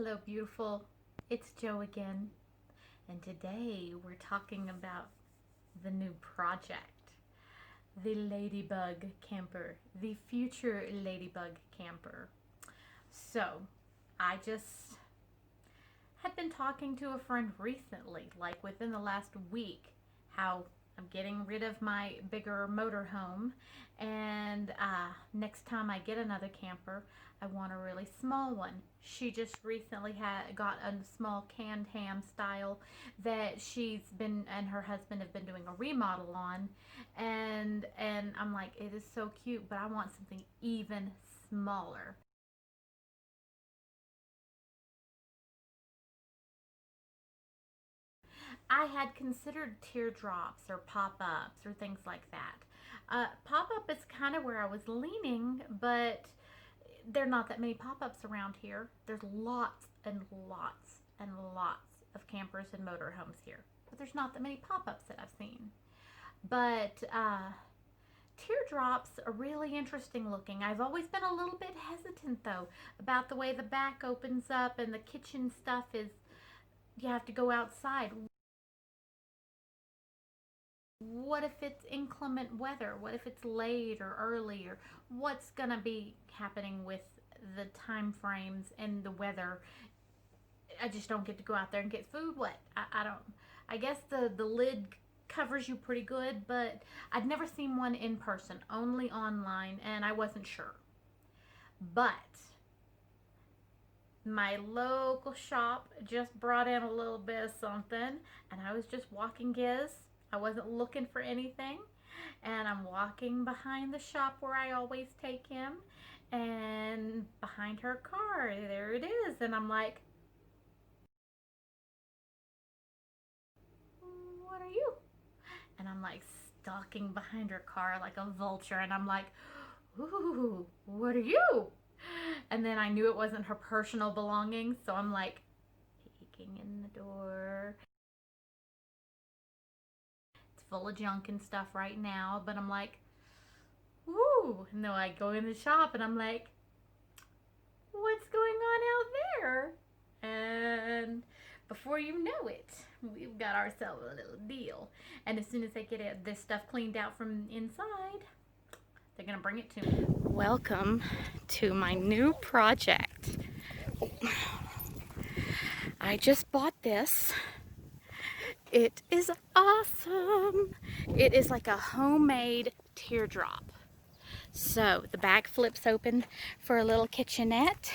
Hello, beautiful. It's Joe again, and today we're talking about the new project, the Ladybug Camper, the Future Ladybug Camper. So, I just had been talking to a friend recently, like within the last week, how I'm getting rid of my bigger motorhome, and next time I get another camper, I want a really small one. She just recently got a small canned ham style that she's been and her husband have been doing a remodel on, and I'm like, it is so cute, but I want something even smaller. I had considered teardrops or pop-ups or things like that. Pop-up is kind of where I was leaning, but there are not that many pop-ups around here. There's lots and lots and lots of campers and motorhomes here, but there's not that many pop-ups that I've seen. But teardrops are really interesting looking. I've always been a little bit hesitant though about the way the back opens up and the kitchen stuff is you have to go outside. What if it's inclement weather? What if it's late or early? Or what's gonna be happening with the time frames and the weather? I just don't get to go out there and get food wet. I don't. I guess the lid covers you pretty good, but I'd never seen one in person, only online, and I wasn't sure. But my local shop just brought in a little bit of something, and I was just walking Giz. I wasn't looking for anything, and I'm walking behind the shop where I always take him, and behind her car, there it is, and I'm like, what are you? And I'm like stalking behind her car like a vulture, and I'm like, ooh, what are you? And then I knew it wasn't her personal belongings, so I'm like peeking in the door. It's full of junk and stuff right now, but I'm like, ooh. And then I go in the shop and I'm like, what's going on out there? And before you know it, we've got ourselves a little deal. And as soon as they get this stuff cleaned out from inside, they're gonna bring it to me. Welcome to my new project. I just bought this. It is awesome. It is like a homemade teardrop. So the back flips open for a little kitchenette.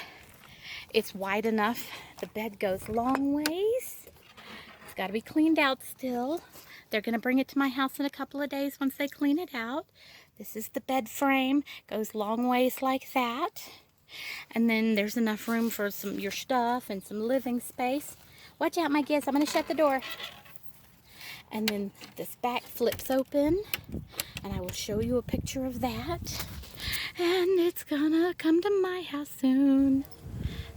It's wide enough. The bed goes long ways. It's got to be cleaned out still. They're going to bring it to my house in a couple of days once they clean it out. This is the bed frame. Goes long ways like that. And then there's enough room for your stuff and some living space. Watch out, my kids. I'm going to shut the door. And then this back flips open, and I will show you a picture of that. And it's gonna come to my house soon.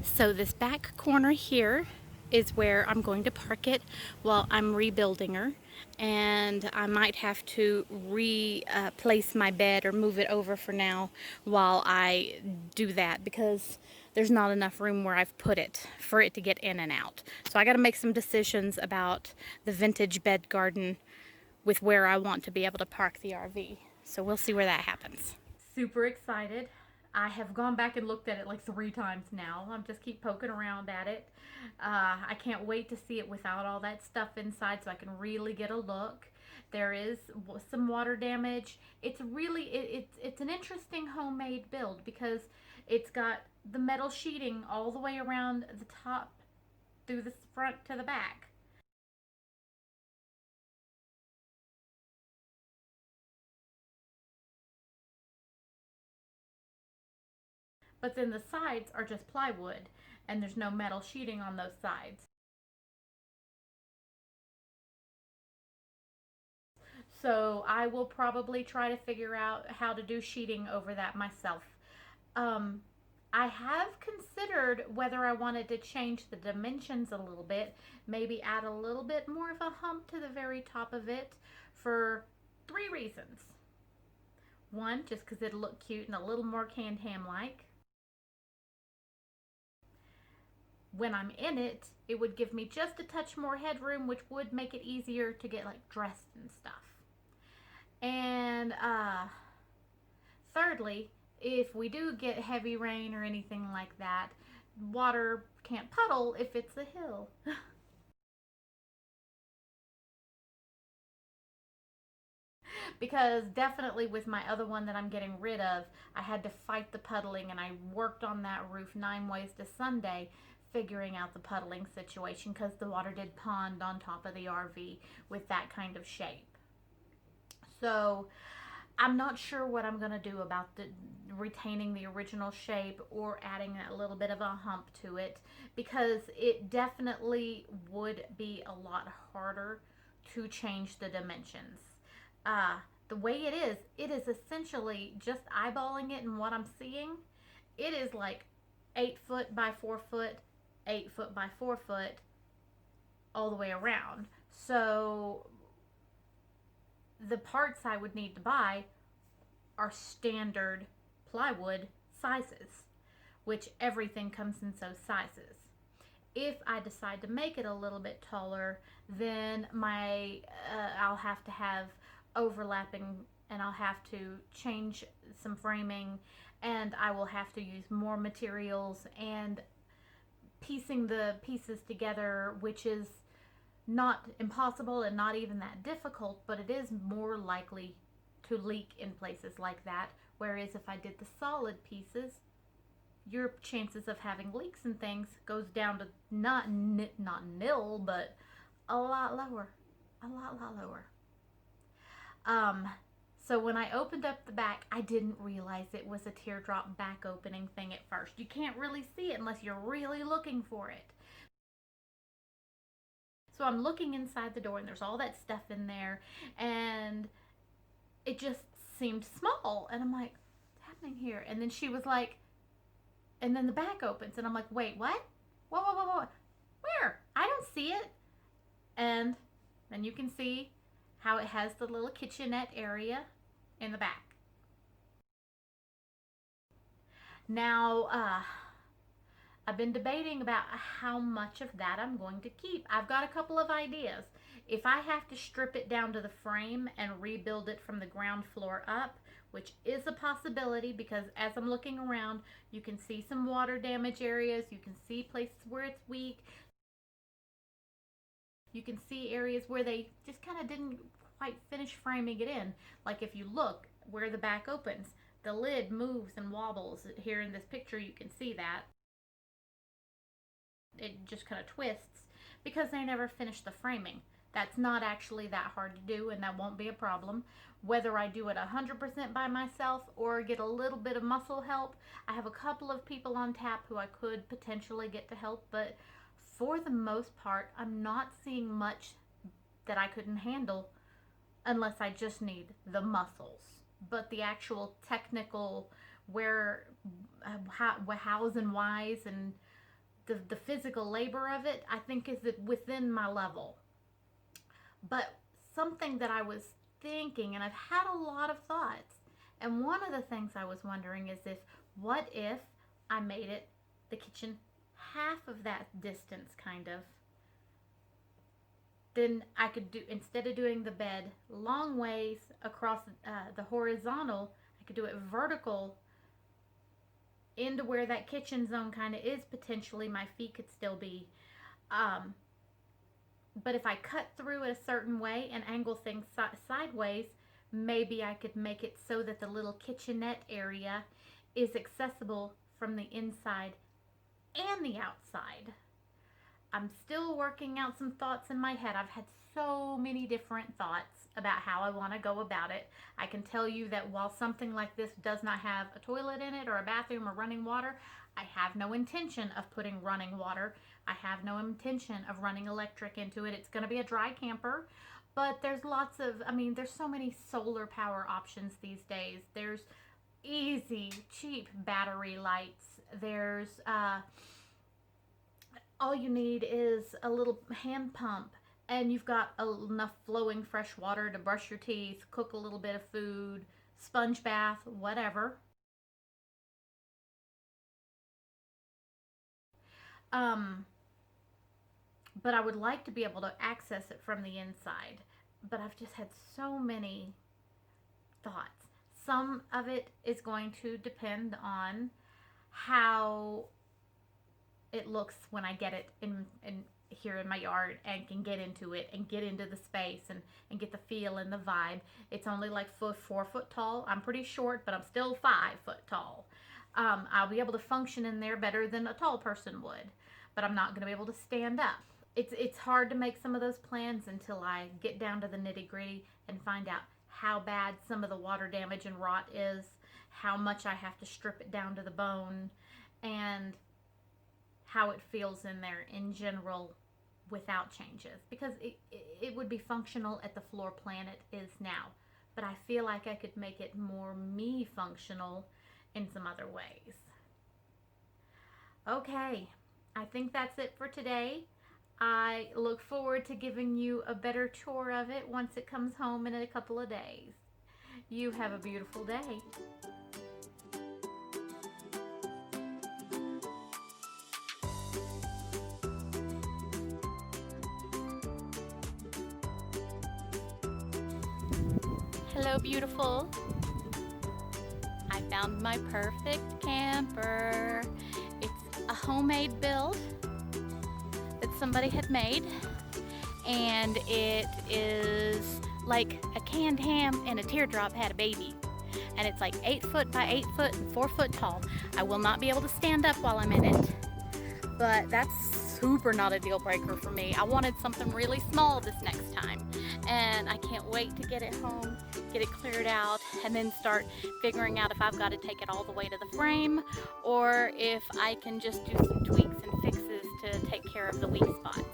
So this back corner here is where I'm going to park it while I'm rebuilding her, and I might have to replace my bed or move it over for now while I do that, because there's not enough room where I've put it for it to get in and out. So I got to make some decisions about the vintage bed garden with where I want to be able to park the RV. So we'll see where that happens. Super excited. I have gone back and looked at it like 3 times now. I'm just keep poking around at it. I can't wait to see it without all that stuff inside so I can really get a look. There is some water damage. It's really, it's an interesting homemade build because it's got the metal sheeting all the way around the top through the front to the back. But then the sides are just plywood and there's no metal sheeting on those sides. So I will probably try to figure out how to do sheeting over that myself. Um, I have considered whether I wanted to change the dimensions a little bit, maybe add a little bit more of a hump to the very top of it for 3 reasons. One, just because it'll look cute and a little more canned ham like. when I'm in it, it would give me just a touch more headroom, which would make it easier to get like dressed and stuff. And thirdly, if we do get heavy rain or anything like that, water can't puddle if it's a hill. Because definitely with my other one that I'm getting rid of, I had to fight the puddling, and I worked on that roof 9 ways to Sunday figuring out the puddling situation because the water did pond on top of the RV with that kind of shape. So I'm not sure what I'm going to do about retaining the original shape or adding a little bit of a hump to it, because it definitely would be a lot harder to change the dimensions. Uh, the way it is essentially just eyeballing it and what I'm seeing. It is like 8 foot by 4 foot, 8 foot by 4 foot, all the way around. So the parts I would need to buy are standard plywood sizes, which everything comes in those sizes. If I decide to make it a little bit taller, then I'll have to have overlapping, and I'll have to change some framing, and I will have to use more materials and piecing the pieces together, which is not impossible and not even that difficult, but it is more likely to leak in places like that. Whereas if I did the solid pieces, your chances of having leaks and things goes down to not nil, but a lot lower, a lot lower. So when I opened up the back, I didn't realize it was a teardrop back opening thing at first. You can't really see it unless you're really looking for it. So I'm looking inside the door, and there's all that stuff in there, and it just seemed small. And I'm like, what's happening here? And then she was like, and then the back opens, and I'm like, wait, what? Whoa. Where? I don't see it. And then you can see how it has the little kitchenette area in the back. Now, I've been debating about how much of that I'm going to keep. I've got a couple of ideas. If I have to strip it down to the frame and rebuild it from the ground floor up, which is a possibility, because as I'm looking around, you can see some water damage areas, you can see places where it's weak, you can see areas where they just kind of didn't quite finish framing it in. Like if you look where the back opens, the lid moves and wobbles. Here in this picture you can see that. It just kind of twists because they never finished the framing. That's not actually that hard to do, and that won't be a problem. Whether I do it 100% by myself or get a little bit of muscle help, I have a couple of people on tap who I could potentially get to help, but for the most part, I'm not seeing much that I couldn't handle unless I just need the muscles. But the actual technical hows and whys and the physical labor of it, I think is within my level. But something that I was thinking, and I've had a lot of thoughts, and one of the things I was wondering is what if I made it the kitchen half of that distance, kind of. Then I could do, instead of doing the bed long ways across the horizontal, I could do it vertical into where that kitchen zone kind of is. Potentially my feet could still be. But if I cut through it a certain way and angle things sideways, maybe I could make it so that the little kitchenette area is accessible from the inside and the outside. I'm still working out some thoughts in my head. I've had so many different thoughts about how I want to go about it. I can tell you that while something like this does not have a toilet in it or a bathroom or running water, I have no intention of putting running water. I have no intention of running electric into it. It's going to be a dry camper, but there's lots of, there's so many solar power options these days. There's easy, cheap battery lights. There's, all you need is a little hand pump, and you've got enough flowing fresh water to brush your teeth, cook a little bit of food, sponge bath, whatever. But I would like to be able to access it from the inside. But I've just had so many thoughts. Some of it is going to depend on how it looks when I get it in here in my yard and can get into it and get into the space and get the feel and the vibe. It's only like 4 foot tall. I'm pretty short, but I'm still 5 foot tall. I'll be able to function in there better than a tall person would, but I'm not going to be able to stand up. It's hard to make some of those plans until I get down to the nitty gritty and find out how bad some of the water damage and rot is, how much I have to strip it down to the bone, and how it feels in there in general without changes, because it would be functional at the floor plan it is now, but I feel like I could make it more me functional in some other ways. Okay, I think that's it for today. I look forward to giving you a better tour of it once it comes home in a couple of days. You have a beautiful day. Hello, beautiful. I found my perfect camper. It's a homemade build that somebody had made, and it is like a canned ham and a teardrop had a baby, and it's like 8 foot by 8 foot and 4 foot tall. I will not be able to stand up while I'm in it, but that's super not a deal breaker for me. I wanted something really small this next time, and I can't wait to get it home, get it cleared out, and then start figuring out if I've got to take it all the way to the frame or if I can just do some tweaks and fixes to take care of the weak spots.